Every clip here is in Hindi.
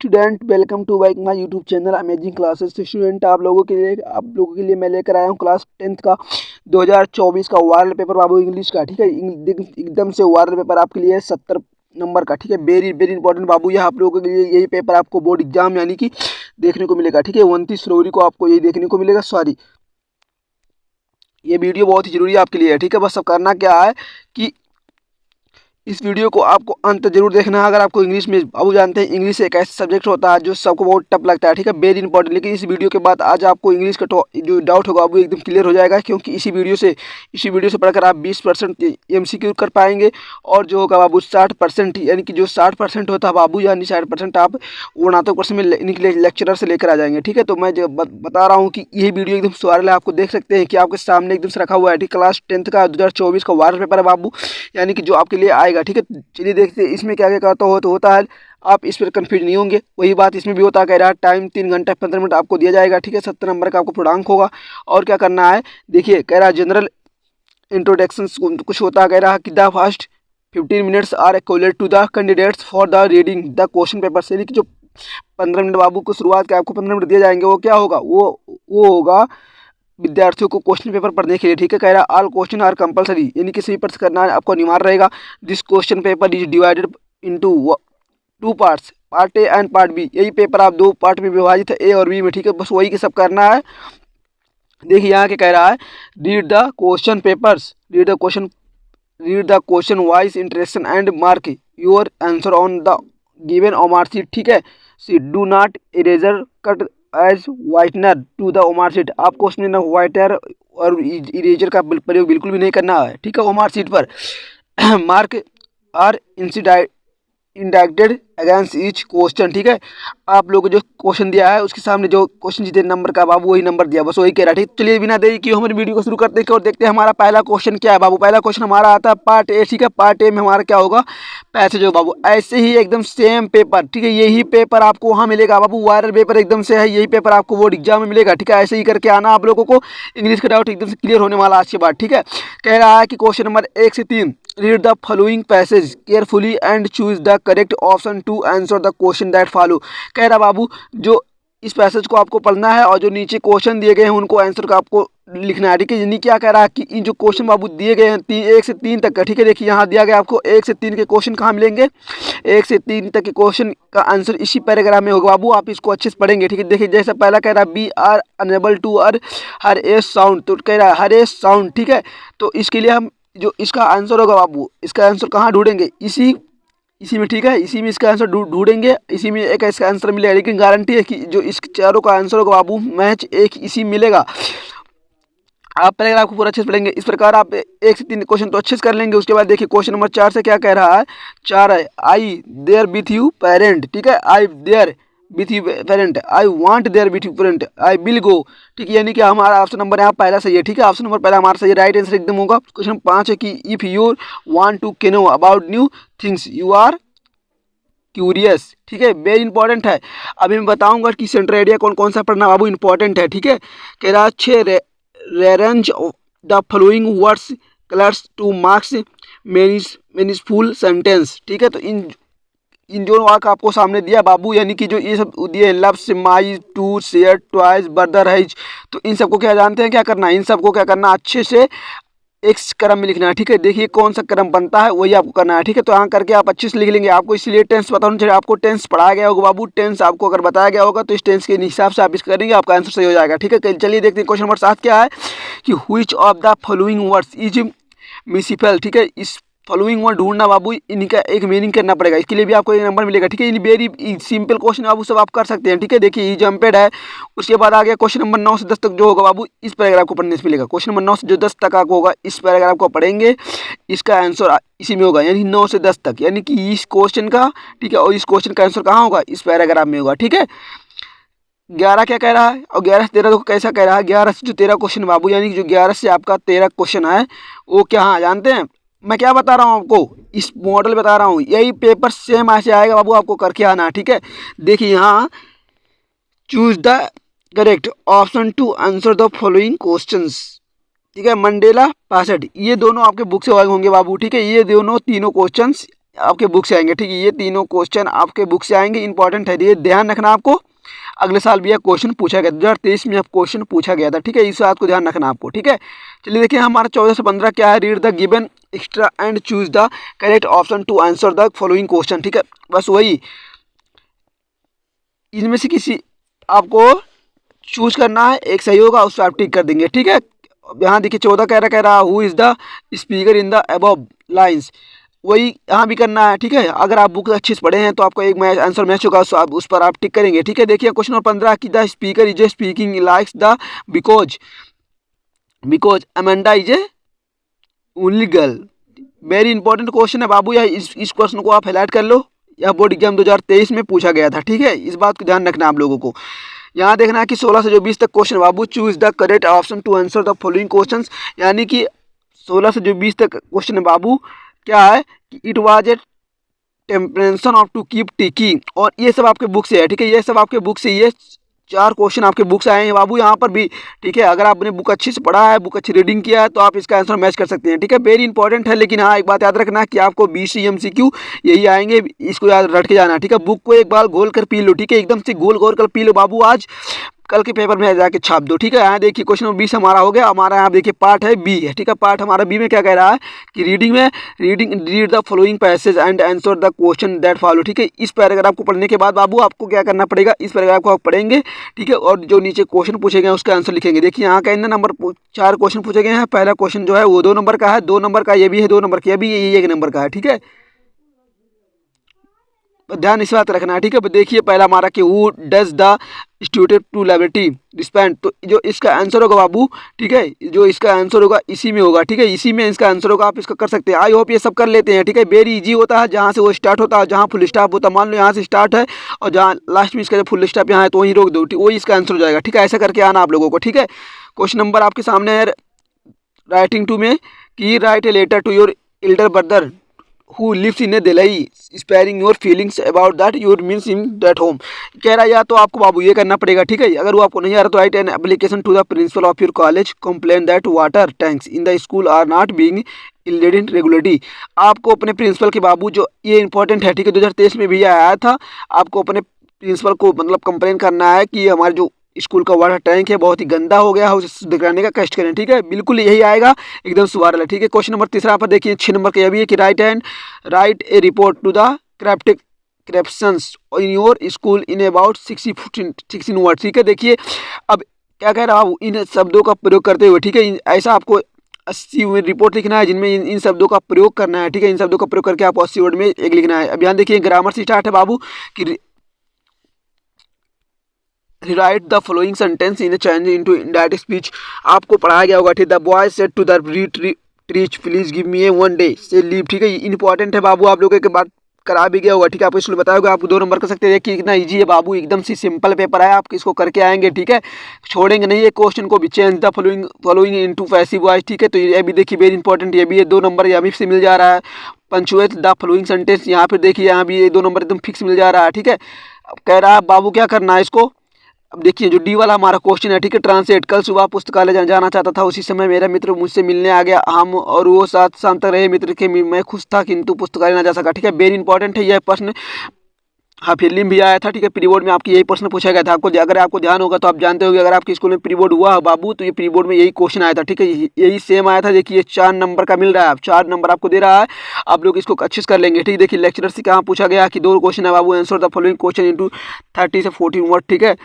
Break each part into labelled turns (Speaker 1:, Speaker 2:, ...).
Speaker 1: Student, welcome to my YouTube channel amazing classes. Student, आप लोगों के लिए मैं लेकर आया हूँ क्लास 10th का 2024 का वायरल पेपर बाबू इंग्लिश का। ठीक है, एकदम से वायरल पेपर आपके लिए 70 नंबर का। ठीक है, वेरी वेरी इंपॉर्टेंट बाबू। यह आप लोगों के लिए यही पेपर आपको बोर्ड एग्जाम यानी कि देखने को मिलेगा। ठीक है, 29 फरवरी को आपको यही देखने को मिलेगा। सॉरी, ये वीडियो बहुत ही जरूरी आपके लिए है। ठीक है, बस अब करना क्या है कि इस वीडियो को आपको अंत जरूर देखना है। अगर आपको इंग्लिश में बाबू जानते हैं, इंग्लिश एक ऐसा सब्जेक्ट होता है जो सबको बहुत टफ लगता है। ठीक है, वेरी इंपॉर्टेंट। लेकिन इस वीडियो के बाद आज आपको इंग्लिश का जो डाउट होगा वो एकदम क्लियर हो जाएगा, क्योंकि इसी वीडियो से पढ़कर आप 20% MCQ कर पाएंगे। और जो होगा बाबू 60%, यानी कि जो 60% होता है बाबू, यानी 60% आप वर्णात्मक प्रश्न में निकले लेक्चरर से लेकर आ जाएंगे। ठीक है, तो मैं जो बता रहा हूँ कि यही वीडियो एकदम वायरल है। आपको देख सकते हैं कि आपके सामने एकदम से रखा हुआ है। ठीक, क्लास 10th का 2024 का वायरल पेपर है बाबू, यानी कि जो आपके लिए आएगा। ठीक है, चलिए देखते हैं इसमें क्या क्या करता हो। तो होता है, आप इस पर कंफ्यूज नहीं होंगे। वही बात इसमें भी होता है, कह रहा है टाइम 3 घंटे 15 मिनट आपको दिया जाएगा। ठीक है, 70 नंबर का आपको पूर्णांक होगा। और क्या करना है, देखिए कह रहा है जनरल इंट्रोडक्शन कुछ होता है। कह रहा है कि the first 15 minutes are equal to the candidates for the reading the question paper. यानी कि जो 15 मिनट बाबू को शुरुआत के आपको 15 मिनट दिए जाएंगे, वो क्या होगा, वो होगा विद्यार्थियों को क्वेश्चन पेपर पढ़ने के लिए। ठीक है, कह रहा है ऑल क्वेश्चन आर कंपलसरी, यानी कि सभी प्रश्न करना आपको अनिवार्य रहेगा। This question paper is divided into 2 parts, part A and part B. यही पेपर आप 2 पार्ट में विभाजित है, ए और बी में। ठीक है, बस वही के सब करना है। देखिए यहाँ क्या कह रहा है, read the question papers, read the question wise interaction and mark your answer on the given OMR sheet. ठीक है, do not eraser cut as whitener to the OMR sheet. आपको उसमें ना वाइटनर और इरेजर का प्रयोग बिल्कुल भी नहीं करना है। ठीक है, ओमार शीट पर mark are indicated against each question. ठीक है, आप लोगों को जो क्वेश्चन दिया है उसके सामने जो क्वेश्चन जितने नंबर का बाबू वही नंबर दिया, बस वही कह रहा है। ठीक, चलिए बिना देरी किए हमारी वीडियो को शुरू करते हैं और देखते हैं हमारा पहला क्वेश्चन क्या है बाबू। पहला क्वेश्चन हमारा आता है पार्ट ए। ठीक है, पार्ट ए में हमारा क्या होगा, पैसेज हो बाबू। ऐसे ही एकदम सेम पेपर, ठीक है, यही पेपर आपको वहाँ मिलेगा बाबू। वायरल पेपर एकदम से है, यही पेपर आपको बोर्ड एग्जाम में मिलेगा। ठीक है, ऐसे ही करके आना आप लोगों को। इंग्लिश का डाउट एकदम से क्लियर होने वाला आज के बाद। ठीक है, कह रहा है कि क्वेश्चन नंबर 1 से 3, read the following passage carefully and choose the correct option to answer the question that follow. कह रहा बाबू जो इस पैसेज को आपको पढ़ना है और जो नीचे क्वेश्चन दिए गए हैं उनको आंसर का आपको लिखना है। ठीक है, यानी क्या कह रहा है कि इन जो क्वेश्चन बाबू दिए गए हैं 1 से 3 तक का। ठीक है, देखिए यहाँ दिया गया आपको 1 से 3 के क्वेश्चन कहाँ मिलेंगे, 1 से 3 तक के क्वेश्चन का आंसर इसी पैराग्राफ में होगा बाबू। आप इसको अच्छे से पढ़ेंगे। ठीक है, देखिए जैसा पहला कह रहा है be are unable to hear a sound, तो कह रहा है हर ए साउंड। ठीक है, तो इसके लिए हम जो इसका आंसर होगा बाबू, इसका आंसर कहाँ ढूंढेंगे, इसी में। ठीक है, इसी में इसका आंसर ढूंढेंगे, इसी में एक इसका आंसर मिलेगा। लेकिन गारंटी है कि जो इस चारों का आंसर होगा बाबू मैच एक इसी मिलेगा। आप पैराग्राफ को पूरा अच्छे से पढ़ेंगे। इस प्रकार आप 1 से 3 क्वेश्चन तो अच्छे से कर लेंगे। उसके बाद देखिए क्वेश्चन नंबर 4 से क्या कह रहा है, 4 है I there with you parent. ठीक है, I there with you parent, I want there with you parent, I will go. ठीक है, यानी कि हमारा ऑप्शन नंबर यहाँ पहला सही है। ठीक है, ऑप्शन नंबर पहला हमारा सही है, राइट आंसर एकदम होगा। क्वेश्चन 5 है कि if you want to know about new things you are curious. ठीक है, वेरी इंपॉर्टेंट है। अभी मैं बताऊंगा कि सेंटर एरिया कौन कौन सा पढ़ना बाबू इंपॉर्टेंट है। ठीक है, कह रहा है rearrange the following words colors to marks meaningful sentence। ठीक है, तो इन जो वाक आपको सामने दिया बाबू, यानी कि जो ये सब दिए loves my to share twice brother has, तो इन सबको क्या जानते हैं क्या करना है, इन सबको क्या करना अच्छे से एक क्रम में लिखना है। ठीक है, देखिए कौन सा क्रम बनता है वही आपको करना है। ठीक है, तो यहाँ करके आप अच्छे से लिख लेंगे। आपको इसलिए टेंस बताना चाहिए, आपको टेंस पढ़ाया गया होगा बाबू। टेंस आपको अगर बताया गया होगा तो इस टेंस के हिसाब से आप इसको करेंगे, आपका आंसर सही हो जाएगा। ठीक है, चलिए देखते हैं क्वेश्चन नंबर 7 क्या है कि which of the following words is misspelt. ठीक है, इस फॉलोइंग वर्ड ढूंढना बाबू, इनका एक मीनिंग करना पड़ेगा। इसके लिए भी आपको एक नंबर मिलेगा। ठीक है, वेरी सिंपल क्वेश्चन बाबू, सब आप कर सकते हैं। ठीक है, देखिए जम्पेड है। उसके बाद आ गया क्वेश्चन नंबर 9 से 10 तक जो होगा बाबू इस पैराग्राफ को पढ़ने से मिलेगा। क्वेश्चन नंबर 9 से जो 10 तक आपको होगा इस पैराग्राफ को पढ़ेंगे, इसका आंसर इसी में होगा, यानी 9 से 10 तक, यानी कि इस क्वेश्चन का। ठीक है, और इस क्वेश्चन का आंसर कहाँ होगा, इस पैराग्राफ में होगा। ठीक है, 11 क्या कह रहा है और 11 से 13 को कैसा कह रहा है। 11 से जो 13 क्वेश्चन बाबू, यानी कि जो 11 से आपका 13 क्वेश्चन है वो क्या है जानते हैं, मैं क्या बता रहा हूँ आपको, इस मॉडल बता रहा हूँ। यही पेपर सेम ऐसे आएगा बाबू, आपको करके आना। ठीक है, देखिए यहाँ choose the correct option to answer the following questions. ठीक है, मंडेला 65, ये दोनों आपके बुक से होंगे बाबू। ठीक है, ये दोनों तीनों क्वेश्चंस आपके बुक से आएंगे, ठीक है। ये तीनों क्वेश्चन आपके बुक से आएंगे, इंपॉर्टेंट है, ये ध्यान रखना आपको। अगले साल भी यह क्वेश्चन पूछा गया, 2023 में अब क्वेश्चन पूछा गया था, ठीक है। इस बात को ध्यान रखना आपको, ठीक है। चलिए देखिए हमारा 14 से 15 क्या है, read the given extra and choose the correct option to answer the following question, ठीक है। बस वही, इनमें से किसी आपको चूज करना है, एक सही होगा उस पर आप टिक कर देंगे, ठीक है। यहाँ देखिए 14 कह रहा who is the speaker in the above lines, वही यहाँ भी करना है, ठीक है। अगर आप बुक अच्छे से पढ़े हैं तो आपको एक मैच आंसर मैच होगा, उस पर आप टिक करेंगे, ठीक है। देखिए क्वेश्चन नंबर 15 की the speaker is a speaking likes the because Amanda is A only girl. Very important question है बाबू, या इस क्वेश्चन को आप हाईलाइट कर लो, यह बोर्ड एग्जाम 2023 में पूछा गया था, ठीक है। इस बात को ध्यान रखना आप लोगों को। यहाँ देखना है कि 16 से जो 20 तक क्वेश्चन बाबू, choose the correct option to answer the following questions, यानी कि 16 से जो 20 तक क्वेश्चन है बाबू, क्या है कि it was a temperature of to keep ticking, और ये सब आपके बुक से है, ठीक है। ये सब आपके बुक से, ये 4 क्वेश्चन आपके बुक से आए हैं बाबू यहाँ पर भी, ठीक है। अगर आपने बुक अच्छी से पढ़ा है, बुक अच्छी रीडिंग किया है, तो आप इसका आंसर मैच कर सकते हैं, ठीक है। वेरी इंपॉर्टेंट है, लेकिन हाँ एक बात याद रखना कि आपको 20 MCQ यही आएंगे, इसको याद रट के जाना, ठीक है। बुक को एक बार गोल कर पी लो, ठीक है, एकदम से गोल कर पी लो बाबू, आज कल के पेपर में जाके छाप दो, ठीक है। यहाँ देखिए क्वेश्चन नंबर 20 हमारा हो गया, हमारा यहाँ देखिए पार्ट है बी है, ठीक है। पार्ट हमारा बी में क्या कह रहा है कि read the following passage and answer the question that follow, ठीक है। इस पैराग्राफ को पढ़ने के बाद बाबू आपको क्या करना पड़ेगा, इस पैराग्राफ को आप पढ़ेंगे, ठीक है, और जो नीचे क्वेश्चन पूछे गए उसका आंसर लिखेंगे। देखिए यहाँ का नंबर 4 क्वेश्चन पूछे गए हैं। पहला क्वेश्चन जो है वो 2 नंबर का है, 2 नंबर का ये भी है, 2 नंबर का ये भी, ये 1 नंबर का है, ठीक है। ध्यान इस बात रखना है, ठीक है। देखिए पहला हमारा कि who does the student to liability depend, तो जो इसका आंसर होगा बाबू, ठीक है, जो इसका आंसर होगा इसी में होगा, ठीक है, इसी में इसका आंसर होगा। आप इसका कर सकते हैं, आई होप ये सब कर लेते हैं, ठीक है। वेरी इजी होता है, जहाँ से वो स्टार्ट होता है, जहाँ फुल स्टॉप होता है, मान लो यहाँ से स्टार्ट है और जहाँ लास्ट में इसका जब फुल स्टॉप यहाँ है तो वहीं रोक दो, वही इसका आंसर हो जाएगा, ठीक है। ऐसा करके आना आप लोगों को, ठीक है। क्वेश्चन नंबर आपके सामने है राइटिंग टू में कि write a letter to your elder brother who lives in a Delhi sparing your feelings about that your means in that home, कह रहा है या तो आपको बाबू ये करना पड़ेगा, ठीक है। अगर वो आपको नहीं आ रहा तो write an application to the principal of your college complain that water tanks in the school are not being cleaned regularly. आपको अपने प्रिंसिपल के बाबू, जो ये इंपॉर्टेंट है, ठीक है, 2023 में भी आया था, आपको अपने प्रिंसिपल को मतलब कंप्लेन करना है कि हमारे जो स्कूल का वाटर टैंक है बहुत ही गंदा हो गया है, उसे शुद्ध कराने का कष्ट करें, ठीक है। बिल्कुल यही आएगा, एकदम सुधार, ठीक है। क्वेश्चन नंबर 3 पर देखिए 6 नंबर का यह भी है कि write a report to the receptions in your school in about 16 word, ठीक है। देखिए अब क्या कह रहा हूँ, इन शब्दों का प्रयोग करते हुए, ठीक है, ऐसा आपको 80 रिपोर्ट लिखना है जिनमें इन शब्दों का प्रयोग करना है, ठीक है। इन शब्दों का प्रयोग करके आपको 80 वर्ड में एक लिखना है। अब यहाँ देखिए ग्रामर से स्टार्ट है बाबू कि write the following sentence in change into indirect speech. आपको पढ़ाया गया होगा, ठीक, the boy said to the ट्रीच please give me a 1 day's leave, ठीक है। इंपॉर्टेंट है बाबू, आप लोगों के बाद करा भी गया होगा, ठीक है। आपको इसलिए बताया होगा, आपको 2 नंबर कर सकते हैं। देखिए कितना इजी है बाबू, एकदम से सिंपल पेपर है, आप इसको करके आएंगे, ठीक है, छोड़ेंगे नहीं ये क्वेश्चन को भी। Change the following into passive voice, ठीक है, तो ये भी देखिए वेरी इंपॉर्टेंट, ये भी है 2 नंबर यहाँ भी से मिल जा रहा है। पंचुएट द फॉलोइंग सेंटेंस, यहाँ पर देखिए यहाँ भी 2 नंबर एकदम फिक्स मिल जा रहा है, ठीक है। अब कह रहा है बाबू क्या करना है इसको, अब देखिए जो डी वाला हमारा क्वेश्चन है, ठीक है, ट्रांसलेट। कल सुबह पुस्तकालय जाना चाहता था, उसी समय मेरा मित्र मुझसे मिलने आ गया, हम और वो साथ शाम तक रहे, मित्र के मैं खुश था किंतु पुस्तकालय ना जा सका, ठीक है। वेरी इंपॉर्टेंट है यह प्रश्न, हाँ फिल्म भी आया था, ठीक है। प्री बोर्ड में आपकी यही प्रश्न पूछा गया था। आपको अगर आपको ध्यान होगा तो आप जानते होंगे, अगर आपके स्कूल में प्री बोर्ड हुआ बाबू तो ये प्री बोर्ड में यही क्वेश्चन आया था, ठीक है, यही सेम आया था। देखिए 4 नंबर का मिल रहा है, 4 नंबर आपको दे रहा है, आप लोग इसको अच्छे से कर लेंगे, ठीक है। देखिए लेक्चरर से कहाँ पूछा गया कि 2 क्वेश्चन है बाबू, answer the following question into 30 से 14 वर्ड, ठीक है।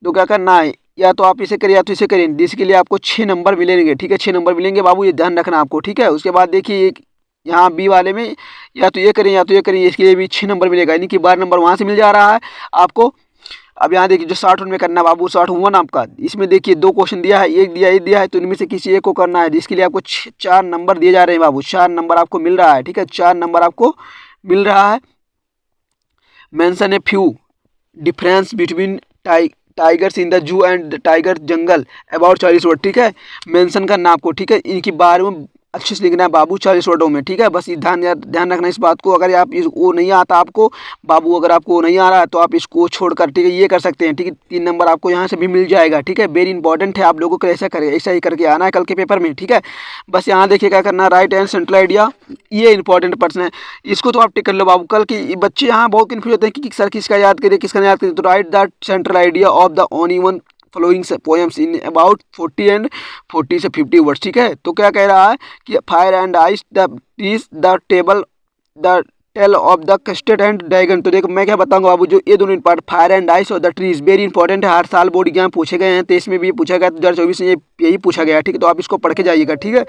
Speaker 1: तो क्या करना है, या तो आप इसे करिए या तो इसे करिए, जिसके लिए आपको 6 नंबर मिलेंगे, ठीक है, 6 नंबर मिलेंगे बाबू, ये ध्यान रखना आपको, ठीक है। उसके बाद देखिए यहाँ बी वाले में या तो ये करें या तो ये करें, इसके लिए भी 6 नंबर मिलेगा, यानी कि 12 नंबर वहाँ से मिल जा रहा है आपको। अब यहाँ देखिए जो 60 में करना बाबू, 60 आपका, इसमें देखिए 2 क्वेश्चन दिया है, एक दिया है, तो इनमें से किसी एक को करना है, जिसके लिए आपको 4 नंबर दिए जा रहे हैं बाबू, 4 नंबर आपको मिल रहा है, ठीक है, 4 नंबर आपको मिल रहा है। Mention a few difference between tigers in the zoo and tiger jungle about 40 word, ठीक है। मेंशन करना आपको, ठीक है, इनके बारे में अच्छे से लिखना है बाबू 40 वर्डों में, ठीक है। बस ध्यान रखना इस बात को। अगर आप वो नहीं आता आपको बाबू, अगर आपको नहीं आ रहा है तो आप इसको छोड़कर, ठीक है, ये कर सकते हैं, ठीक है। 3 नंबर आपको यहाँ से भी मिल जाएगा, ठीक है। वेरी इंपॉर्टेंट है, आप लोगों को ऐसा ही करके आना है कल के पेपर में, ठीक है। बस यहाँ देखिए क्या करना है, राइट एंड सेंट्रल आइडिया, ये इंपॉर्टेंट पर्सन है, इसको तो आप टिक कर लो बाबू। कल के बच्चे यहाँ बहुत कन्फ्यूज होते हैं कि सर किसका याद करिए किसका नहीं याद करिए। तो right that central idea of the only one following poems in about 40 से 50 वर्ड्स, ठीक है। तो क्या कह रहा है कि fire and ice the is the table the tale of the custard and dragon. तो देखो मैं क्या बताऊंगा बाबू, जो ये दोनों पार्ट फायर एंड आइस और द ट्रीज वेरी इंपॉर्टेंट है, हर साल बोर्ड एग्जाम पूछे गए हैं, 23 में भी पूछा गया, 2024 में यही पूछा गया, ठीक है। तो आप इसको पढ़ के जाइएगा, ठीक है।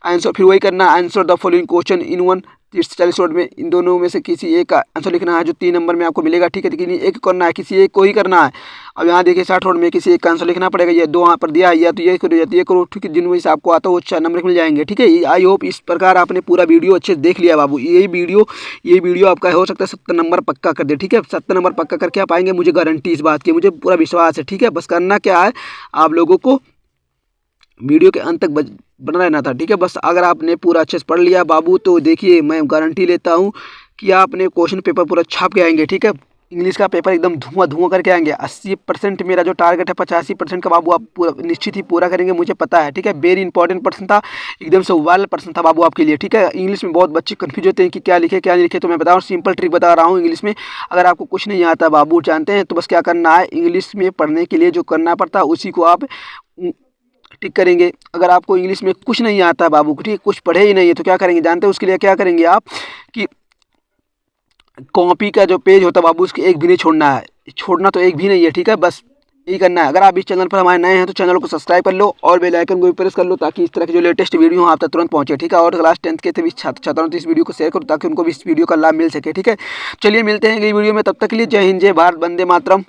Speaker 1: आंसर फिर वही करना, answer the following question in 40 word में, इन दोनों में से किसी एक का आंसर लिखना है जो 3 नंबर में आपको मिलेगा, ठीक है। लेकिन एक करना है, किसी एक को ही करना है। अब यहाँ देखिए 60 वर्ड में किसी एक का आंसर लिखना पड़ेगा, ये 2 यहाँ पर दिया है, या तो ये करो या तो ये करो, ठीक है। जिनमें से आपको आता हो 4 नंबर मिल जाएंगे, ठीक है। आई होप इस प्रकार आपने पूरा वीडियो अच्छे से देख लिया बाबू। ये वीडियो आपका हो सकता है 70 नंबर पक्का कर दे, ठीक है। 70 नंबर पक्का करके आप आएंगे, मुझे गारंटी इस बात की, मुझे पूरा विश्वास है, ठीक है। बस करना क्या है, आप लोगों को वीडियो के अंत तक बना रहना था, ठीक है। बस अगर आपने पूरा अच्छे से पढ़ लिया बाबू, तो देखिए मैं गारंटी लेता हूँ कि आपने क्वेश्चन पेपर पूरा छाप के आएंगे, ठीक है। इंग्लिश का पेपर एकदम धुआं करके आएंगे। 80% मेरा जो टारगेट है 85% का बाबू आप पूरा निश्चित ही पूरा करेंगे, मुझे पता है, ठीक है। वेरी इंपॉर्टेंट पर्सन था, एकदम से वायरल पर्सन था बाबू आपके लिए, ठीक है। इंग्लिश में बहुत बच्चे कंफ्यूज होते हैं कि क्या लिखे क्या नहीं लिखे, तो मैं बता रहा हूँ, सिंपल ट्रिक बता रहा हूँ इंग्लिश में। अगर आपको कुछ नहीं आता बाबू जानते हैं, तो बस क्या करना है, इंग्लिश में पढ़ने के लिए जो करना पड़ता है उसी को आप टिक करेंगे। अगर आपको इंग्लिश में कुछ नहीं आता बाबू, ठीक है, कुछ पढ़े ही नहीं है, तो क्या करेंगे जानते हैं, उसके लिए क्या करेंगे आप कि कॉपी का जो पेज होता है बाबू, उसके एक भी नहीं छोड़ना है, छोड़ना तो एक भी नहीं है, ठीक है। बस यही करना है। अगर आप इस चैनल पर हमारे नए हैं तो चैनल को सब्सक्राइब कर लो और बेल आइकन को भी प्रेस कर लो, ताकि इस तरह के जो लेटेस्ट वीडियो हो आप तक तुरंत पहुंचे, ठीक है। और क्लास 10th के सभी छात्रों तो इस वीडियो को शेयर करो ताकि उनको भी इस वीडियो का लाभ मिल सके, ठीक है। चलिए मिलते हैं अगली वीडियो में, तब तक के लिए जय हिंद, जय भारत, वंदे मातरम।